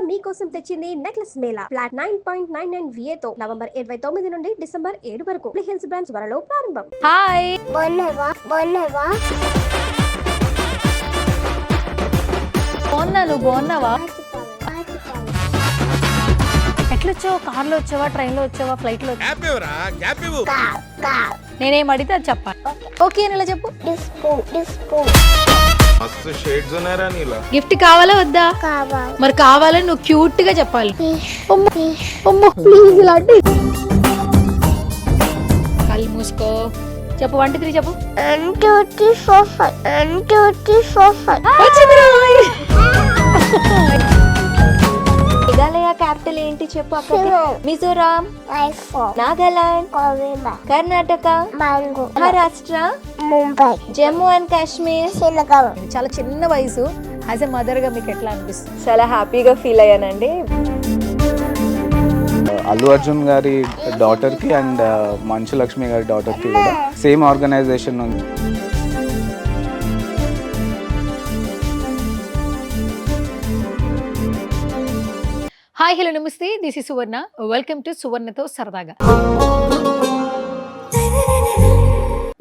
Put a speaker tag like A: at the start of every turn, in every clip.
A: మీకోసం తెచ్చింది necklace Mela flat 9.99 VA తో నవంబర్ 29 నుండి డిసెంబర్ 7 వరకు హిల్స్ బ్రాంచ్ త్వరలో ప్రారంభం.
B: హాయ్
C: బాగున్నావా
B: బాగున్నా, నువ్వు బాగున్నావా? ఎట్లొచ్చావు? కార్లో వచ్చావా, ట్రైన్లో వచ్చావా, ఫ్లైట్లో వచ్చావా? నేనేం అడిగితే అది చెప్పాలి. ఓకే అని ఇలా చెప్పు.
D: మస్తు షేడ్స్ ఉన్నారా నీలా?
B: గిఫ్ట్ కావాలా వద్దా? మరి కావాలని నువ్వు క్యూట్ గా చెప్పాలి.
C: ప్లీజ్ లాంటి
B: కళ్ళు మూసుకో. చెప్పు 1 2 3 చెప్పు.
E: మేఘాలయ క్యాపిటల్ ఏంటి చెప్పు అక్కకి? మిజోరాం, నాగాలాండ్, కర్ణాటక, మహారాష్ట్ర,
C: ముంబై,
E: జమ్మూ అండ్ కాశ్మీర్,
C: శ్రీనగర్.
B: చాలా చిన్న వయసు. యాజ్ ఎ మదర్ గా మీకు ఎట్లా అనిపిస్తుంది?
E: చాలా హ్యాపీగా ఫీల్ అయ్యానండి.
F: అల్లు అర్జున్ గారి డాటర్ కి అండ్ మంచు లక్ష్మి గారి డాటర్ కి కూడా సేమ్ ఆర్గనైజేషన్ ఉంది.
B: హాయ్ హలో నమస్తే, this is Suvarna. Welcome to సువర్ణతో సరదాగా.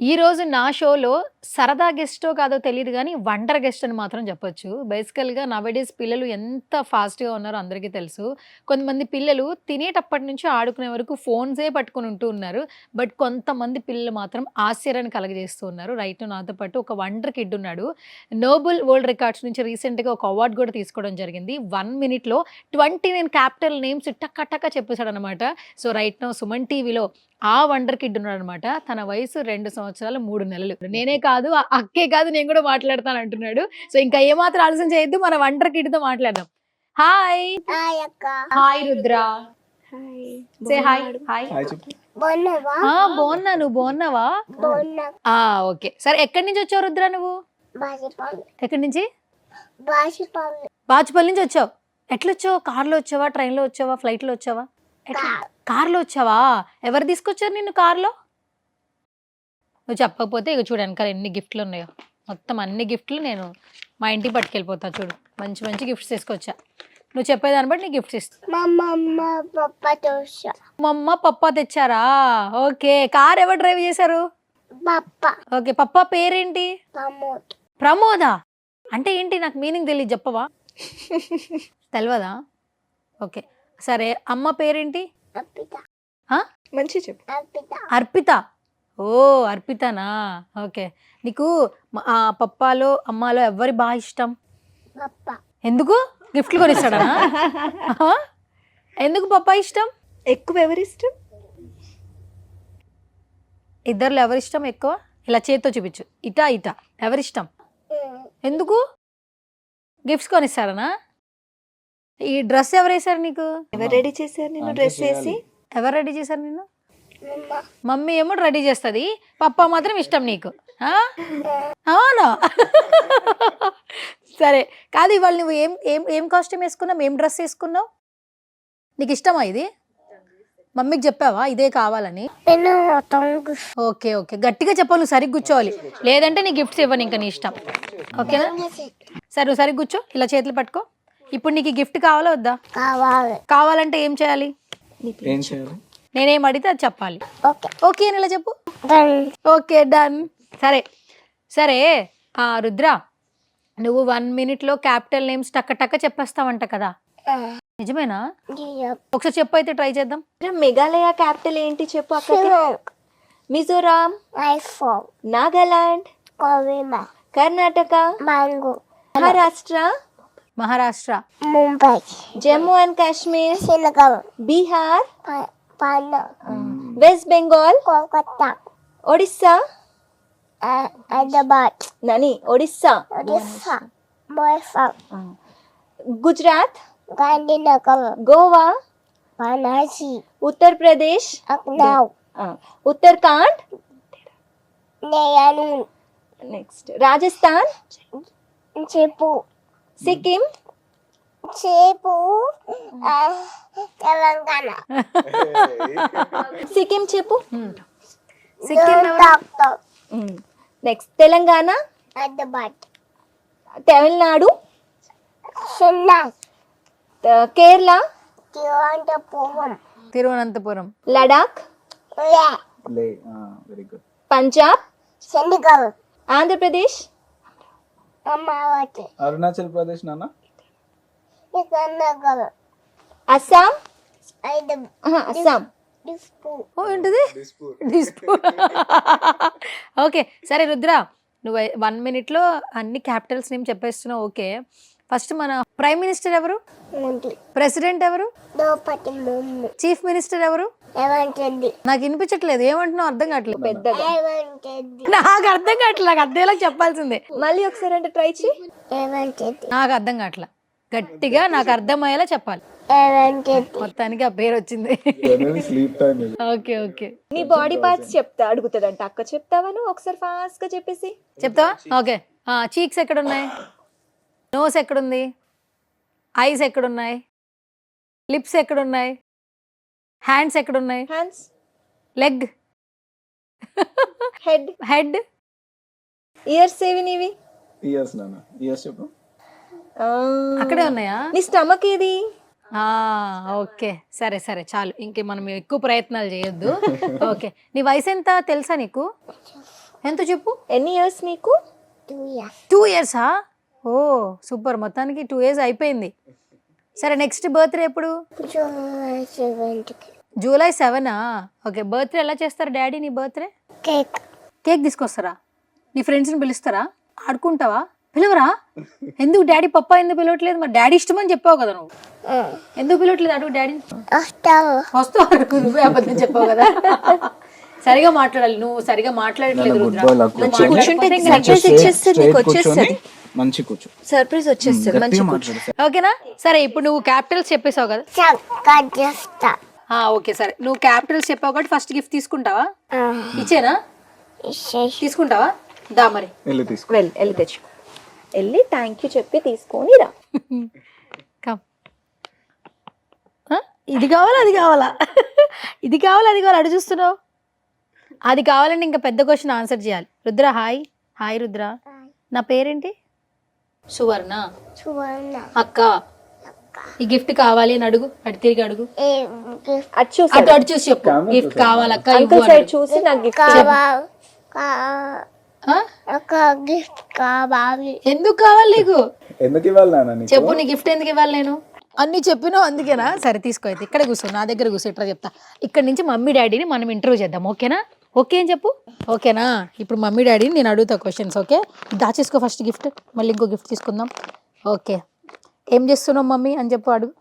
B: ఈ రోజు నా షోలో సరదా గెస్టో కాదో తెలియదు కానీ వండర్ గెస్ట్ అని మాత్రం చెప్పొచ్చు. బేసికల్గా నవేడేస్ పిల్లలు ఎంత ఫాస్ట్గా ఉన్నారో అందరికీ తెలుసు. కొంతమంది పిల్లలు తినేటప్పటి నుంచి ఆడుకునే వరకు ఫోన్సే పట్టుకొని ఉంటూ ఉన్నారు. బట్ కొంతమంది పిల్లలు మాత్రం ఆశ్చర్యాన్ని కలగజేస్తూ ఉన్నారు. రైట్ నాతో పాటు ఒక వండర్ కిడ్ ఉన్నాడు. నోబెల్ వరల్డ్ రికార్డ్స్ నుంచి రీసెంట్గా ఒక అవార్డు కూడా తీసుకోవడం జరిగింది. 1 minute 29 క్యాపిటల్ నేమ్స్ టక్క చెప్పేశాడు అనమాట. సో రైట్ నో సుమన్ టీవీలో ఆ వండర్ కిడ్ ఉన్నాడు అనమాట. తన వయసు 2 సంవత్సరాలు 3 నెలలు. నేనే కాదు, అక్కే కాదు, నేను కూడా మాట్లాడతాను అంటున్నాడు. సో ఇంకా ఏమాత్రం ఆలస్యం చేయొద్దు, మన వండర్ కిడ్ తో మాట్లాడదాం. Hi hi Rudra. Say hi. Hi బాగున్నా, నువ్వు బాగున్నావా? ఓకే సరే. ఎక్కడి నుంచి వచ్చావు రుద్ర నువ్వు? ఎక్కడి నుంచి? బాచుపల్లి నుంచి వచ్చావు. ఎట్లొచ్చావు? కార్లో వచ్చావా, ట్రైన్లో వచ్చావా, ఫ్లైట్లో వచ్చావా? కార్లో వచ్చావా? ఎవరు తీసుకొచ్చారు నిన్ను కార్లో? నువ్వు చెప్పకపోతే ఇక చూడు వెనకాల ఎన్ని గిఫ్ట్లు ఉన్నాయో. మొత్తం అన్ని గిఫ్ట్లు నేను మా ఇంటికి పట్టుకెళ్ళిపోతా. చూడు మంచి మంచి గిఫ్ట్స్ తీసుకొచ్చా. నువ్వు చెప్పేదాన్ని బట్టి నీ గిఫ్ట్స్ ఇస్తా. మా అమ్మ పప్పా తెచ్చారా? ఓకే. కార్ ఎవరు డ్రైవ్ చేశారు? ఓకే. పప్పా పేరేంటి? ప్రమోదా. అంటే ఏంటి? నాకు మీనింగ్ తెలియదు, చెప్పవా? తెలియదా? ఓకే సరే. అమ్మ పేరేంటి?
E: మంచి చెప్పు.
B: అర్పిత. ఓ అర్పితనా? ఓకే. నీకు పప్పాలో అమ్మాలో ఎవరి బాగా ఇష్టం? ఎందుకు? గిఫ్ట్లు కొనిస్తాడా? ఎందుకు పప్పా ఇష్టం?
E: ఎక్కువ ఎవరి ఇష్టం?
B: ఇద్దరులో ఎవరిష్టం ఎక్కువ? ఇలా చేత్తో చూపించు. ఇటా ఎవరిష్టం? ఎందుకు? గిఫ్ట్స్ కొనిస్తాడనా? ఈ డ్రెస్ ఎవరు వేసారు నీకు?
E: ఎవరు రెడీ చేశారు నిన్ను డ్రెస్ వేసి?
B: ఎవరు రెడీ చేశారు నిన్ను? మమ్మీ ఏమో రెడీ చేస్తుంది, పప్పా మాత్రం ఇష్టం నీకు. అవునా? సరే కాదు, ఇవాళ నువ్వు ఏం ఏం ఏం కాస్ట్యూమ్ వేసుకున్నావు? ఏం డ్రెస్ వేసుకున్నావు? నీకు ఇష్టమా ఇది? మమ్మీకి చెప్పావా ఇదే కావాలని? ఓకే ఓకే గట్టిగా చెప్పావు. నువ్వు సరిగ్గా కూర్చోవాలి, లేదంటే నీ గిఫ్ట్స్ ఇవ్వను ఇంకా, నీ ఇష్టం. ఓకేనా? సరే నువ్వు సరిగ్గా కూర్చో, ఇలా చేతులు పట్టుకో. ఇప్పుడు నీకు గిఫ్ట్ కావాలా వద్దా? కావాలంటే ఏం చేయాలి? నేనేం అడిగితే అది చెప్పాలి. ఓకే అని ఇలా చెప్పు. Okay done. సరే సరే. రుద్ర, నువ్వు 1 minute క్యాపిటల్ నేమ్స్ టక్క చెప్పేస్తావంట కదా, నిజమేనా? ఒకసారి చెప్పు, అయితే ట్రై చేద్దాం.
E: మేఘాలయ క్యాపిటల్ ఏంటి చెప్పు అక్కకి? మిజోరాం, నాగాలాండ్, కర్ణాటక,
B: మహారాష్ట్ర,
C: ముంబై,
E: జమ్మూ అండ్ కాశ్మీర్,
C: శ్రీనగర్,
E: బీహార్,
C: పాట్నా,
E: వెస్ట్ బెంగాల్,
C: కోల్కతా,
E: ఒడిస్సా,
C: హైదరాబాద్,
E: నని ఒడిస్సా, గుజరాత్,
C: గాంధీనగర్,
E: గోవా,
C: వారణాసి,
E: ఉత్తరప్రదేశ్,
C: లక్నో,
E: ఉత్తరాఖండ్,
C: దేహరాదూన్,
E: నెక్స్ట్ రాజస్థాన్,
C: జైపూర్,
E: సిక్కిం,
C: తెలంగాణ.
E: సిక్కిం చెప్పు.
C: Doctor,
E: next Telangana,
C: Hyderabad,
E: Tamil Nadu,
C: Chennai,
E: Kerala,
C: Thiruvananthapuram,
B: Thiruvananthapuram,
E: Ladakh,
F: very good.
E: Punjab,
C: Chandigarh,
E: Andhra Pradesh,
C: Amaravati,
F: Arunachal Pradesh నాన్న.
C: ఇకనగర్,
E: అస్సాం,
C: హైదరాబాద్,
E: అస్సాం.
C: డిస్పూర్,
B: ఓ ఏంటిది డిస్పూర్. ఓకే సరే రుద్ర, నువ్వు 1 minute అన్ని క్యాపిటల్స్ నేమ్ చెప్పేస్తున్నావు. ఓకే, ఫస్ట్ మన ప్రైమ్ మినిస్టర్ ఎవరు,
C: నుండి
B: ప్రెసిడెంట్ ఎవరు,
C: ద్రౌపది ముర్ము,
B: చీఫ్ మినిస్టర్ ఎవరు?
C: రేవంత్ రెడ్డి,
B: నాకు వినిపించట్లేదు, ఏమంటున్నావు అర్థం కావట్లేదు.
E: పెద్దగా
C: రేవంత్ రెడ్డి,
B: నాకు అర్థం కావట్లేదు, నాకు అర్థేలా చెప్పాల్సిందే.
E: మళ్ళీ ఒకసారి అంటే ట్రై చేయి.
C: రేవంత్ రెడ్డి,
B: నాకు అర్థం కావట్లా, గట్టిగా నాకు అర్థమయ్యేలా చెప్పాలి.
C: రేవంత్ రెడ్డి,
B: మొత్తానికి ఆ పేరు వచ్చింది.
F: Sleep time.
B: ఓకే ఓకే
E: నీ బాడీ పార్ట్స్ చెప్తా అడుగుతుందంట అక్క, చెప్తావా నువ్వు ఒకసారి ఫాస్ట్ గా చెప్పేసి.
B: చెప్తావా? ఓకే, చీక్స్ ఎక్కడున్నాయి, నోస్ ఎక్కడుంది, ఐస్ ఎక్కడున్నాయి, లిప్స్ ఎక్కడున్నాయి, హ్యాండ్స్ ఎక్కడున్నాయి,
E: hands,
B: leg,
E: head,
B: head,
E: years ఏవి నీవి?
F: ఇయర్స్ నాన్న, ఇయర్స్ చెప్పు.
B: అక్కడే ఉన్నాయా?
E: నీ స్టమక్ ఏది?
B: ఓకే సరే సరే చాలు, ఇంకే మనం ఎక్కువ ప్రయత్నాలు చేయొద్దు. ఓకే, నీ వయసు ఎంత తెలుసా నీకు? ఎంత చెప్పు.
E: ఎన్ని ఇయర్స్ నీకు?
C: 2 years,
B: 2 years? ఓ సూపర్, మొత్తానికి 2 years అయిపోయింది. సరే నెక్స్ట్ బర్త్డే ఎప్పుడు?
C: July 7th,
B: July 7. Okay, birthday ఎలా చేస్తారు డాడీ నీ బర్త్డే?
C: కేక్,
B: కేక్ తీసుకొస్తారా? నీ ఫ్రెండ్స్ని పిలుస్తారా? ఆడుకుంటావా? పిలవరా? ఎందుకు డాడీ పప్పా ఎందుకు పిలవట్లేదు? మరి డాడీ ఇష్టమని చెప్పావు కదా నువ్వు, ఎందుకు పిలవట్లేదు అడుగు డాడీని.
C: వస్తావు,
B: వస్తావు, నువ్వే అబద్ధం చెప్పావు కదా. సరిగా మాట్లాడాలి, నువ్వు సరిగా మాట్లాడట్లేదు రుద్ర.
E: మంచి కూర్చుంటే సర్ప్రైజ్ వచ్చేస్తుంది నీకు, వచ్చేస్తుంది
F: మంచి కూర్చో.
E: సర్ప్రైజ్ వచ్చేస్తుంది. మంచి కూర్చో.
B: ఓకేనా? సరే ఇప్పుడు నువ్వు క్యాపిటల్స్ చెప్పేసావు కదా.
C: చక్కగా చేస్తా,
B: ఓకే సరే, నువ్వు క్యాపిటల్స్ చెప్పావు కాబట్టి ఫస్ట్ గిఫ్ట్ తీసుకుంటావా? ఇచ్చేనా? తీసుకుంటావా? దా మరి
F: వెళ్ళి తీసుకో.
E: వెళ్ళి తెచ్చు, వెళ్ళి థ్యాంక్ యూ చెప్పి తీసుకొని రా.
B: కమ్. ఇది కావాలా అది కావాలా? ఇది కావాలా అది కావాలా? అడు చూస్తున్నావు, అది కావాలంటే ఇంకా పెద్ద క్వశ్చన్ ఆన్సర్ చేయాలి. రుద్ర హాయ్. హాయ్ రుద్ర, నా పేరేంటి? సువర్ణ.
C: సువర్ణ,
B: అక్క, ఈ గిఫ్ట్ కావాలి అని అడుగు, అటు తిరిగి అడుగు,
E: అటు చూసి
B: అటు అటు చూసి చెప్పు. గిఫ్ట్ కావాలక్క,
E: అంకుల్ సైడ్ చూసి నాకు గిఫ్ట్
C: ఒక గిఫ్ట్ కావాలి.
B: ఎందుకు కావాలి నీకు?
F: ఎందుకు ఇవ్వాలి నాన్న నీకు?
B: చెప్పు, నీ గిఫ్ట్ ఎందుకు ఇవ్వాలి? నేను అన్ని చెప్పినావు అందుకేనా? సరే తీసుకో, అయితే ఇక్కడే కూర్చో, నా దగ్గర కూర్చో, ఇట్లా చెప్తా. ఇక్కడ నుంచి మమ్మీ డాడీని మనం ఇంటర్వ్యూ చేద్దాం, ఓకేనా? ఓకే అని చెప్పు, ఓకేనా? ఇప్పుడు మమ్మీ డాడీని నేను అడుగుతా క్వశ్చన్స్, ఓకే? దాచేసుకో ఫస్ట్ గిఫ్ట్, మళ్ళీ ఇంకో గిఫ్ట్ తీసుకుందాం. ఓకే, ఏం చేస్తున్నావు మమ్మీ అని చెప్పు, అడుగు.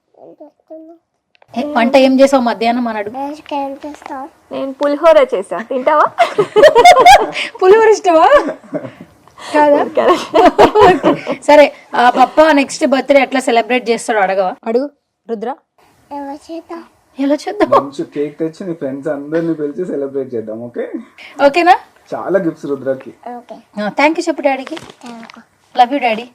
B: వంట ఏం చేసావు మధ్యాహ్నం అని అడుగు.
E: నేను పులిహోర చేసా, తింటావా?
B: పులిహోర ఇష్టమా? కాదా? సరే, పప్ప నెక్స్ట్ బర్త్డే ఎట్లా సెలబ్రేట్ చేస్తాడో అడగవా? అడుగు రుద్ర. ఎలా చేద్దాం?
F: మంచి కేక్ తెచ్చి నీ ఫ్రెండ్స్ అందరిని పిలిచి సెలబ్రేట్ చేద్దాం, ఓకే?
B: ఓకేనా?
F: చాలా గిఫ్ట్స్ రుద్రకి.
B: థ్యాంక్ యూ చెప్పు డాడీకి. Love you daddy.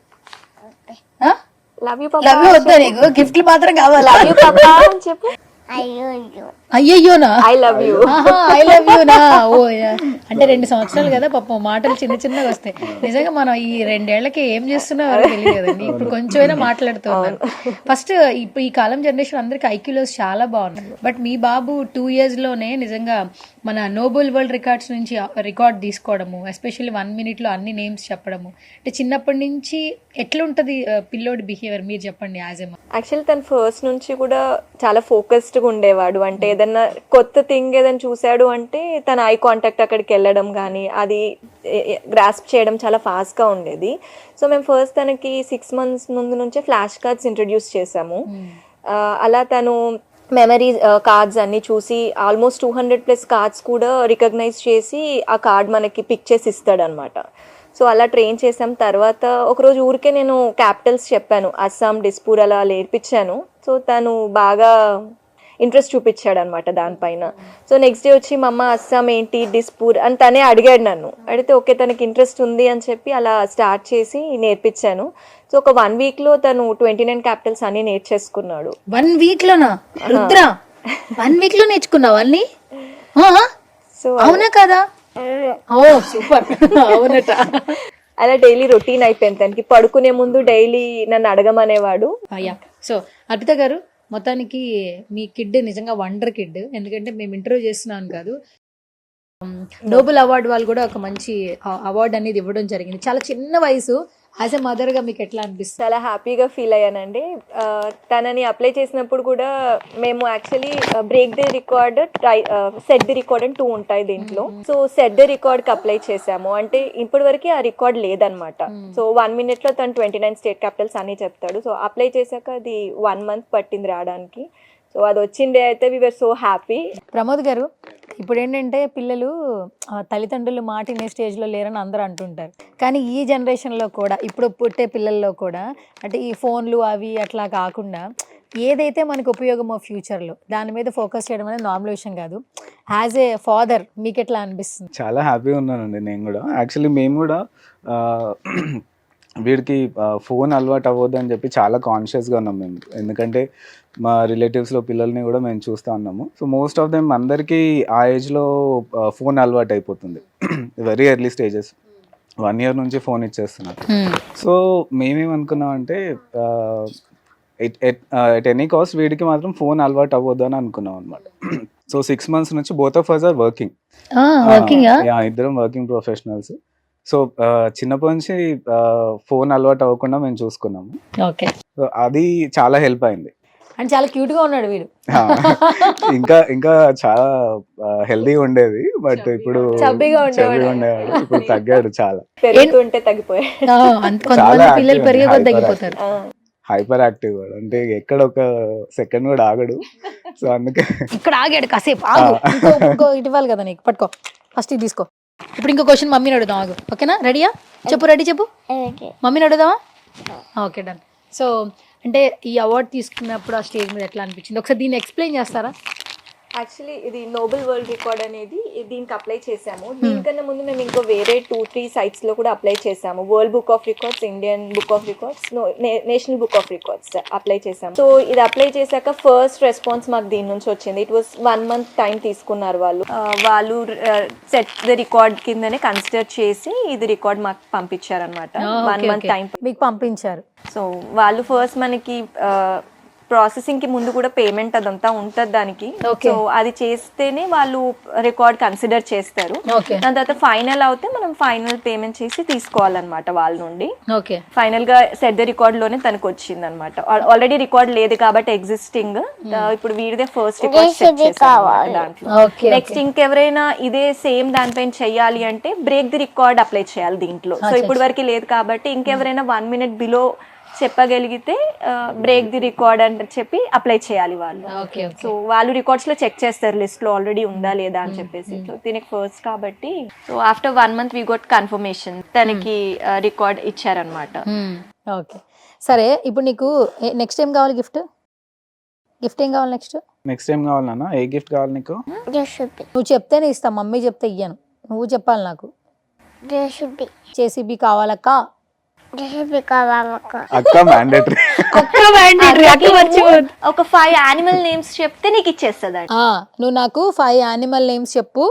E: Love you
B: love you వద్దా నీకు? గిఫ్ట్లు మాత్రం కావాలి.
E: లవ్ యూ పాపా అని చెప్పు.
B: అయ్యయ్యోనా?
E: I love you.
B: I love you నా. ఓ అంటే 2 సంవత్సరాలు కదా పాపం, మాటలు చిన్న చిన్నగా వస్తాయి. నిజంగా మనం ఈ 2 ఏళ్లకి ఏం చేస్తున్నారో తెలియదు కదండి. ఇప్పుడు కొంచెమైనా మాట్లాడుతున్నారు. ఫస్ట్ ఇప్పుడు ఈ కాలం జనరేషన్ అందరికి ఐక్యూలోస్ చాలా బాగున్నాయి. బట్ మీ బాబు 2 years లోనే నిజంగా మన నోబెల్ వరల్డ్ రికార్డ్స్ నుంచి రికార్డ్ తీసుకోవడము, ఎస్పెషల్లీ 1 minute లో అన్ని నేమ్స్ చెప్పడము, అంటే చిన్నప్పటి నుంచి ఎట్లుంటది పిల్లోడి బిహేవియర్ మీరు చెప్పండి.
E: యాక్చువల్లీ తను ఫస్ట్ నుంచి కూడా చాలా ఫోకస్డ్గా ఉండేవాడు. అంటే ఏదన్నా కొత్త థింగ్ ఏదైనా చూసాడు అంటే తన ఐ కాంటాక్ట్ అక్కడికి వెళ్ళడం కానీ అది గ్రాస్ప్ చేయడం చాలా ఫాస్ట్గా ఉండేది. సో మేము ఫస్ట్ తనకి 6 months ముందు నుంచే ఫ్లాష్ కార్డ్స్ ఇంట్రడ్యూస్ చేసాము. అలా తను మెమరీ కార్డ్స్ అన్ని చూసి ఆల్మోస్ట్ 200+ కార్డ్స్ కూడా రికగ్నైజ్ చేసి ఆ కార్డ్ మనకి పిక్ చేసి ఇస్తాడు అనమాట. సో అలా ట్రైన్ చేసాం. తర్వాత ఒకరోజు ఊరికే నేను క్యాపిటల్స్ చెప్పాను, అస్సాం, డిస్పూర్ అలా నేర్పించాను. సో తను బాగా ఇంట్రెస్ట్ చూపించాడు అనమాట దానిపైన. సో నెక్స్ట్ డే వచ్చి మా అమ్మ అస్సాం ఏంటి, డిస్పూర్ అని తనే అడిగాడు నన్ను. అడిగితే ఓకే తనకి ఇంట్రెస్ట్ ఉంది అని చెప్పి అలా స్టార్ట్ చేసి నేర్పించాను. సో ఒక 1 week లో తను 29 క్యాపిటల్స్ అన్ని నేర్చేసుకున్నాడు.
B: 1 week లోనా రుద్ర? 1 week లో నేర్చుకున్నావు అన్ని?
E: సో
B: అవునా కదా? ఓ సూపర్, అవునట.
E: అలా డైలీ రొటీన్ అయిపోయింది తనకి. పడుకునే ముందు డైలీ నన్ను అడగమనేవాడు.
B: సో అర్పిత గారు, మొత్తానికి మీ కిడ్ నిజంగా వండర్ కిడ్. ఎందుకంటే మేము ఇంటర్వ్యూ చేస్తున్నాను కాదు, నోబెల్ అవార్డు వాళ్ళు కూడా ఒక మంచి అవార్డు అనేది ఇవ్వడం జరిగింది. చాలా చిన్న వయసు. యాజ్ ఎ మదర్ గా మీకు ఎట్లా అనిపిస్తుంది?
E: చాలా హ్యాపీగా ఫీల్ అయ్యానండి. తనని అప్లై చేసినప్పుడు కూడా మేము actually break the record, set the record అని 2 ఉంటాయి దీంట్లో. సో సెట్ ది రికార్డ్ కి అప్లై చేసాము. అంటే ఇప్పటి వరకు ఆ రికార్డ్ లేదనమాట. సో 1 minute లో తను 29 స్టేట్ క్యాపిటల్స్ అని చెప్తాడు. సో అప్లై చేశాక అది 1 month పట్టింది రావడానికి. సో అది వచ్చిండే అయితే వి వర్ సో హ్యాపీ.
B: ప్రమోద్ గారు, ఇప్పుడు ఏంటంటే పిల్లలు తల్లిదండ్రులు మాట వినే స్టేజ్లో లేరని అందరూ అంటుంటారు. కానీ ఈ జనరేషన్లో కూడా, ఇప్పుడు పుట్టే పిల్లల్లో కూడా, అంటే ఈ ఫోన్లు అవి అట్లా కాకుండా ఏదైతే మనకు ఉపయోగమో ఫ్యూచర్లో దాని మీద ఫోకస్ చేయడం అనేది నార్మల్ విషయం కాదు. యాజ్ ఏ ఫాదర్ మీకు ఎట్లా అనిపిస్తుంది?
F: చాలా హ్యాపీగా ఉన్నానండి నేను కూడా. యాక్చువల్లీ మేము కూడా వీడికి ఫోన్ అలవాటు అవ్వద్దు అని చెప్పి చాలా కాన్షియస్గా ఉన్నాం మేము. ఎందుకంటే మా రిలేటివ్స్లో పిల్లల్ని కూడా మేము చూస్తూ ఉన్నాము. సో మోస్ట్ ఆఫ్ దెమ్ అందరికీ ఆ ఏజ్లో ఫోన్ అలవాటు అయిపోతుంది. వెరీ ఎర్లీ స్టేజెస్, 1 year నుంచి ఫోన్ ఇచ్చేస్తున్నారు. సో మేమేమనుకున్నామంటే ఎట్ ఎనీ కాస్ట్ వీడికి మాత్రం ఫోన్ అలవాటు అవ్వద్దు అని అనుకున్నాం అనమాట. సో 6 months నుంచి both of us are working. ఇద్దరం వర్కింగ్ ప్రొఫెషనల్స్. సో చిన్నప్పటి నుంచి ఫోన్ అలవాటు అవ్వకుండా మేము చూసుకున్నాము.
B: ఓకే,
F: సో అది చాలా హెల్ప్ అయింది.
B: అండ్ చాలా క్యూట్ గా ఉన్నాడు వీడు.
F: ఇంకా చాలా హెల్దీగా ఉండేది, బట్ ఇప్పుడు
B: చబ్బీగా
F: ఉండేవాడు. ఇప్పుడు తగ్గాడు చాలా.
E: పెరుగుతుంటే తగ్గిపోయాడు.
B: కొంతమంది పిల్లలు పెరిగే కొద్ది తగ్గిపోతారు.
F: హైపర్ యాక్టివ్ వాడు, అంటే ఎక్కడ ఒక సెకండ్ కూడా ఆగడు. సో అందుకే
B: ఇక్కడ ఆగాడు కాసేపు. ఆగు, ఇంకో ఇటు ఇవ్వాలి కదా నీకు, పట్టుకో ఫస్ట్ ఇది తీసుకో. ఇప్పుడు ఇంకో క్వశ్చన్ మమ్మీని అడుగుదాం. ఆగు, ఓకేనా? రెడీయా? చెప్పు, రెడీ చెప్పు. మమ్మీని అడుగుదామా? Okay, done. సో అంటే ఈ అవార్డు తీసుకున్నప్పుడు ఆ స్టేజ్ మీద ఎట్లా అనిపించింది? ఒకసారి దీన్ని ఎక్స్ప్లెయిన్ చేస్తారా?
E: యాక్చువల్లీ ఇది నోబెల్ వరల్డ్ రికార్డ్ అనేది దీనికి అప్లై చేసాము. దీనికన్నా ముందు మేము ఇంకో వేరే 2-3 sites లో కూడా అప్లై చేసాము. World book of records, Indian book of records, national book of records apply చేసాము. సో ఇది అప్లై చేశాక ఫస్ట్ రెస్పాన్స్ మాకు దీని నుంచి వచ్చింది. ఇట్ వాస్ 1 month టైం తీసుకున్నారు వాళ్ళు. సెట్ ది రికార్డ్ కిందనే కన్సిడర్ చేసి ఇది రికార్డ్ మాకు పంపించారనమాట. 1 month టైం
B: మీకు పంపించారు.
E: సో వాళ్ళు ఫస్ట్ మనకి ప్రాసెసింగ్ కి ముందు కూడా పేమెంట్ అదంతా ఉంటుంది దానికి. సో అది చేస్తేనే వాళ్ళు రికార్డ్ కన్సిడర్ చేస్తారు. దాని తర్వాత ఫైనల్ అవుతే మనం ఫైనల్ పేమెంట్ చేసి తీసుకోవాలన్నమాట వాళ్ళ నుండి. ఫైనల్ గా సెట్ ద రికార్డ్ లోనే తనకు వచ్చింది అనమాట. ఆల్రెడీ రికార్డ్ లేదు కాబట్టి ఎగ్జిస్టింగ్, ఇప్పుడు వీడిదే ఫస్ట్ రికార్డ్ సెట్ చేసారు దాంట్లో. నెక్స్ట్ ఇంకెవరైనా ఇదే సేమ్ దానిపైన చెయ్యాలి అంటే బ్రేక్ ది రికార్డ్ అప్లై చేయాలి దీంట్లో. సో ఇప్పుడు వరకు లేదు కాబట్టి ఇంకెవరైనా 1 minute బిలో చెప్పగలిగితే బ్రేక్ ది రికార్డ్ అని చెప్పి అప్లై చేయాలి వాళ్ళు. సో వాళ్ళు రికార్డ్స్ లో చెక్ చేస్తారు లిస్ట్ లో ఆల్రెడీ ఉందా లేదా అని చెప్పేసి. సో దీనికి ఫస్ట్ కాబట్టి so after 1 month we got confirmation తనకి రికార్డ్ ఇచ్చారనమాట.
B: ఓకే, సరే. ఇప్పుడు నీకు నెక్స్ట్ ఏం కావాలి? గిఫ్ట్ ఏం కావాలి? నెక్స్ట్
F: ఏం కావాలి నాన్న? ఏ గిఫ్ట్ కావాలి నీకు?
B: నువ్వు చెప్తేనే ఇస్తా, మమ్మీ చెప్తే ఇయ్యను. నువ్వు చెప్పాలి నాకు. జేసీబీ కావాలక్క.
F: అక్క మ్యాండేటరీ.
E: ఒక 5 animal నేమ్స్ చెప్తే నీకు ఇచ్చేస్తుంది.
B: నువ్వు నాకు 5 animal నేమ్స్ చెప్పు,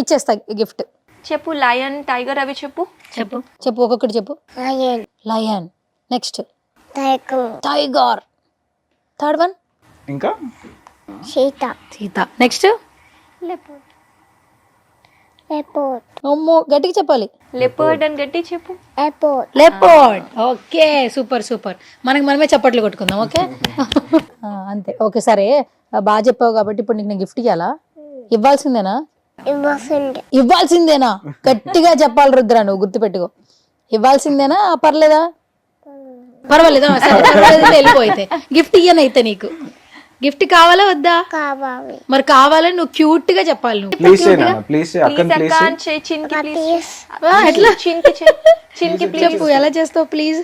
B: ఇచ్చేస్తా గిఫ్ట్.
E: చెప్పు. లయన్, టైగర్, అవి చెప్పు.
B: ఒక్కొక్కటి చెప్పు. Lion, next tiger, third one
F: ఇంకా
B: సీత, నెక్స్ట్ అమ్మో గట్టిగా చెప్పాలి.
E: లెపర్డ్ అని గట్టి చెప్పు.
B: లెపర్డ్. Okay, super. మనకి మనమే చప్పట్లు కొట్టుకుందాం. ఓకే అంతే. ఓకే, సరే బాగా చెప్పావు కాబట్టి ఇప్పుడు నీకు నేను గిఫ్ట్ ఇవ్వాలా? ఇవ్వాల్సిందేనా? ఇవ్వాల్సిందేనా? గట్టిగా చెప్పాలి రుద్ర, నువ్వు గుర్తుపెట్టుకో. ఇవ్వాల్సిందేనా? పర్లేదా? పర్వాలేదా? వెళ్ళిపోయితే గిఫ్ట్ ఇయ్యనైతే నీకు గిఫ్ట్ కావాలా వద్దా? మరి కావాలని నువ్వు క్యూట్ గా చెప్పాలి. చెప్పు, ఎలా చేస్తావు ప్లీజ్?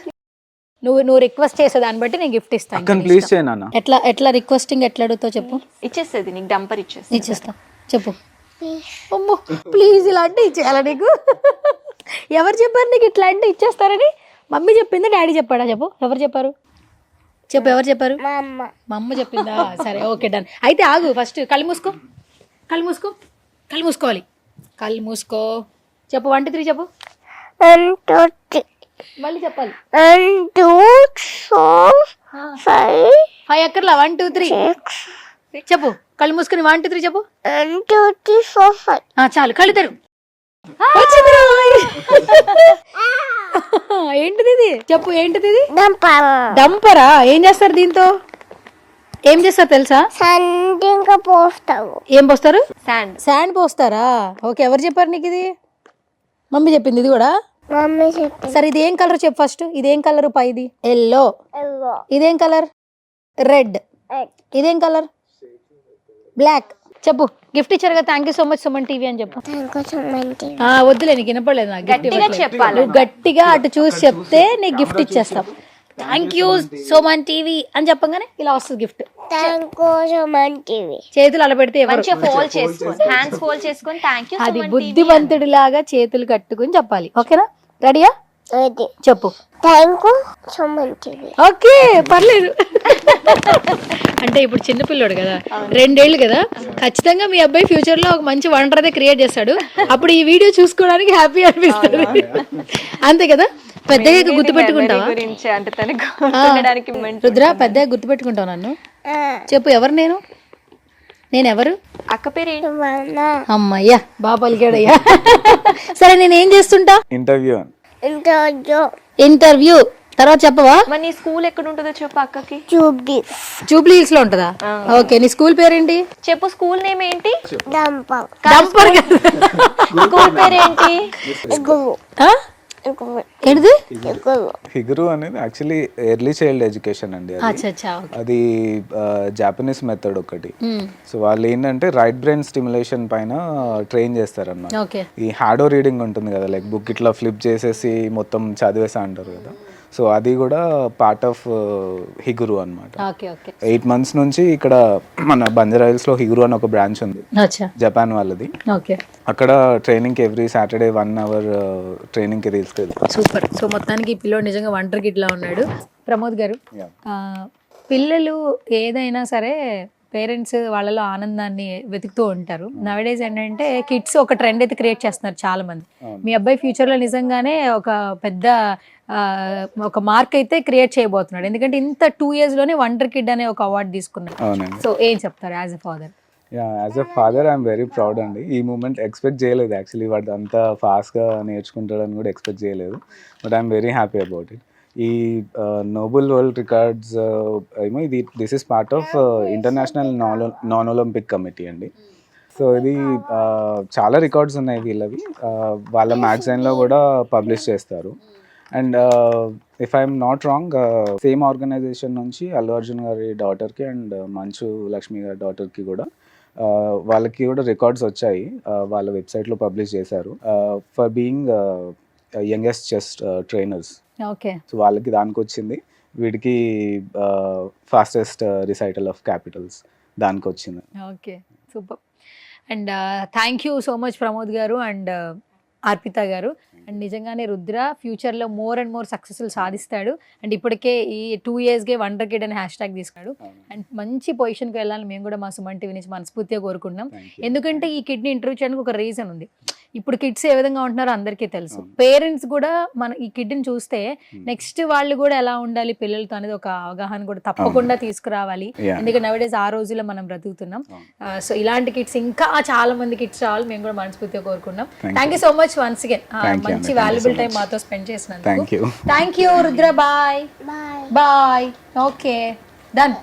B: నువ్వు రిక్వెస్ట్ చేసే దాన్ని బట్టి నేను గిఫ్ట్ ఇస్తాను. ఎట్లా రిక్వెస్టింగ్ ఎట్లా అడుగుతావు చెప్పు?
E: ఇచ్చేస్తుంది నీకు, డంపర్
B: ఇచ్చేస్తా. చెప్పు. అమ్మో ప్లీజ్, ఇలాంటి ఇచ్చేయాలా నీకు? ఎవరు చెప్పారు నీకు ఇట్లాంటి ఇచ్చేస్తారని? మమ్మీ చెప్పిందా, డాడీ చెప్పాడా? చెప్పు, ఎవరు చెప్పారు? ఎవరు చెప్పారు? మా అమ్మ చెప్పిందా? సరే, ఓకే, డన్. అయితే ఆగు, ఫస్ట్ కళ్ళు మూసుకోవాలి. కళ్ళు మూసుకో. చెప్పు, 1 2 3 చెప్పు. మళ్ళీ చెప్పాలి.
C: 1 2 3 4 5
B: 5 అక్కర్లా 1 2 3 చెప్పు. కళ్ళు మూసుకుని 1 2 3 చెప్పు.
C: 1 2 3 4 5.
B: చాలు కళ్ళు తెరు. వచ్చిందిరా. ఏంటిది ఇది చెప్పు, ఏంటిది ఇది? డంపరా? ఏం చేస్తారు దీంతో? ఏం చేస్తారు తెలుసా?
C: సండింగ్ పోస్తావు.
B: ఏం పోస్తారు?
E: శాండ్
B: పోస్తారా? ఓకే, ఎవరు చెప్పారు నీకు ఇది? మమ్మీ చెప్పింది ఇది కూడా.
C: మమ్మీ చెప్పింది.
B: సరే ఇది ఏం కలర్ చెప్పు ఫస్ట్. ఇదేం కలర్? పైది ఎల్లో. ఇదేం కలర్? రెడ్. ఇదేం కలర్? బ్లాక్. చెప్పు. గిఫ్ట్ ఇచ్చారు కదా, thank you so much Suman TV అని చెప్పు. వద్దులే, నీకు వినపడలేదు. నాకు నువ్వు గట్టిగా అటు చూసి చెప్తే నీకు గిఫ్ట్ ఇచ్చేస్తాం. థ్యాంక్ యూ సుమన్ టీవీ అని చెప్పగానే ఇలా వస్తుంది గిఫ్ట్. చేతులు అలా పెడితే ఎవరు? అది బుద్ధిమంతుడి లాగా చేతులు కట్టుకుని చెప్పాలి. ఓకేనా? రెడీయా? చెప్పు. ఓకే, పర్లేదు. అంటే ఇప్పుడు చిన్నపిల్లోడు కదా, 2 ఏళ్ళు కదా, ఖచ్చితంగా మీ అబ్బాయి ఫ్యూచర్ లో ఒక మంచి వండర్ అయితే క్రియేట్ చేస్తాడు. అప్పుడు ఈ వీడియో చూసుకోవడానికి హ్యాపీ అనిపిస్తుంది. అంతే కదా? పెద్దగా గుర్తు పెట్టుకుంటావా? రుద్ర, పెద్దగా గుర్తు పెట్టుకుంటావు నన్ను? చెప్పు, ఎవరు నేను? నేనెవరు?
E: అక్క పేరు
B: అమ్మయ్యా, బాగా పలికాడయ్యా. సరే, నేను ఏం చేస్తుంటా? ఇంటర్వ్యూ. తర్వాత చెప్పవా?
E: మరి నీ స్కూల్ ఎక్కడ ఉంటుందో చెప్పు అక్కకి.
B: జూబ్లీ హిల్స్ లో ఉంటదా? ఓకే, నీ స్కూల్ పేరేంటి
E: చెప్పు. స్కూల్ నేమ్ ఏంటి?
B: డంపర్.
E: స్కూల్ పేరేంటి?
B: ఏంటిది?
F: హిగురు అనేది యాక్చువల్లీ ఎర్లీ చైల్డ్ ఎడ్యుకేషన్ అండి. అది జాపనీస్ మెథడ్ ఒకటి. సో వాళ్ళు ఏంటంటే రైట్ బ్రెయిన్ స్టిమ్యులేషన్ పైన ట్రైన్ చేస్తారన్నమాట. ఈ హ్యాడో రీడింగ్ ఉంటుంది కదా, లైక్ బుక్ ఇట్లా ఫ్లిప్ చేసేసి మొత్తం చదివేసా అంటారు కదా. సో అది కూడా పార్ట్ ఆఫ్ హిగురు అనమాట. 8 months నుంచి ఇక్కడ మన బంజారాహిల్స్ లో హిగురు అని ఒక బ్రాంచ్ ఉంది, జపాన్ వాళ్ళది. అక్కడ ట్రైనింగ్ కి ఎవ్రీ సాటర్డే 1 hour ట్రైనింగ్ కి తీసుకెళ్తారు.
B: సూపర్. సో మొత్తానికి ఈ పిల్లోడు నిజంగా వంటర్ కిడ్ లా ఉన్నాడు. ప్రమోద్ గారు, పిల్లలు ఏదైనా సరే పేరెంట్స్ వాళ్ళలో ఆనందాన్ని వెతుకుతూ ఉంటారు. నవడేస్ ఏంటంటే కిడ్స్ ఒక ట్రెండ్ అయితే క్రియేట్ చేస్తున్నారు చాలా మంది. మీ అబ్బాయి ఫ్యూచర్ లో నిజంగానే ఒక పెద్ద ఒక మార్క్ అయితే క్రియేట్ చేయబోతున్నాడు. ఎందుకంటే ఇంత 2 years లోనే వండర్ కిడ్ అనే ఒక అవార్డు తీసుకున్నాడు. సో ఏం చెప్తారు as a father?
F: As a father I'm very proud అండి. ఈ మూమెంట్ ఎక్స్పెక్ట్ చేయలేదు యాక్చువల్లీ. వాడు అంత ఫాస్ట్గా నేర్చుకుంటాడని కూడా ఎక్స్పెక్ట్ చేయలేదు. But I'm very happy about it. ఈ నోబెల్ వరల్డ్ రికార్డ్స్ ఏమో ఇది this is part of international non Olympic committee అండి. సో ఇది చాలా రికార్డ్స్ ఉన్నాయి వీళ్ళవి. వాళ్ళ మ్యాగజైన్లో కూడా పబ్లిష్ చేస్తారు. And if I'm not wrong, same organization నుంచి అల్లు అర్జున్ గారి డాటర్కి అండ్ మంచు లక్ష్మి గారి డాటర్కి కూడా వాళ్ళకి కూడా రికార్డ్స్ వచ్చాయి. వాళ్ళ వెబ్సైట్లో పబ్లిష్ చేశారు for being youngest chess trainers. So వాళ్ళకి దానికి వచ్చింది. వీడికి ఫాస్టెస్ట్ రిసైటల్ ఆఫ్ క్యాపిటల్స్ దానికి వచ్చింది.
B: Okay, super. And thank you so much Pramod గారు అండ్ అర్పిత గారు. అండ్ నిజంగానే రుద్ర ఫ్యూచర్లో మోర్ అండ్ మోర్ సక్సెస్ఫుల్ సాధిస్తాడు. అండ్ ఇప్పటికే ఈ 2 yearsకే వండర్ కిడ్ అనే హ్యాష్ ట్యాగ్ తీసుకున్నాడు. అండ్ మంచి పొజిషన్కి వెళ్ళాలని మేము కూడా మా సుమన్ టీవీ నుంచి మనస్ఫూర్తిగా కోరుకుంటున్నాం. ఎందుకంటే ఈ కిడ్ని ఇంటర్వ్యూ చేయడానికి ఒక రీజన్ ఉంది. ఇప్పుడు కిడ్స్ ఏ విధంగా ఉంటున్నారో అందరికీ తెలుసు. పేరెంట్స్ కూడా మన ఈ కిడ్ని చూస్తే నెక్స్ట్ వాళ్ళు కూడా ఎలా ఉండాలి పిల్లలతో అనేది ఒక అవగాహన కూడా తప్పకుండా తీసుకురావాలి. ఎందుకంటే నవడేస్ ఆ రోజుల్లో మనం బ్రతుకుతున్నాం. సో ఇలాంటి కిడ్స్ ఇంకా చాలా మంది కిడ్స్ రావాలి మేము కూడా మనస్ఫూర్తిగా కోరుకున్నాం. Thank you so much once again. మంచి వాల్యుబుల్ టైం మాతో స్పెండ్ చేసినందుకు thank you Rudra. Bye bye. Okay, done.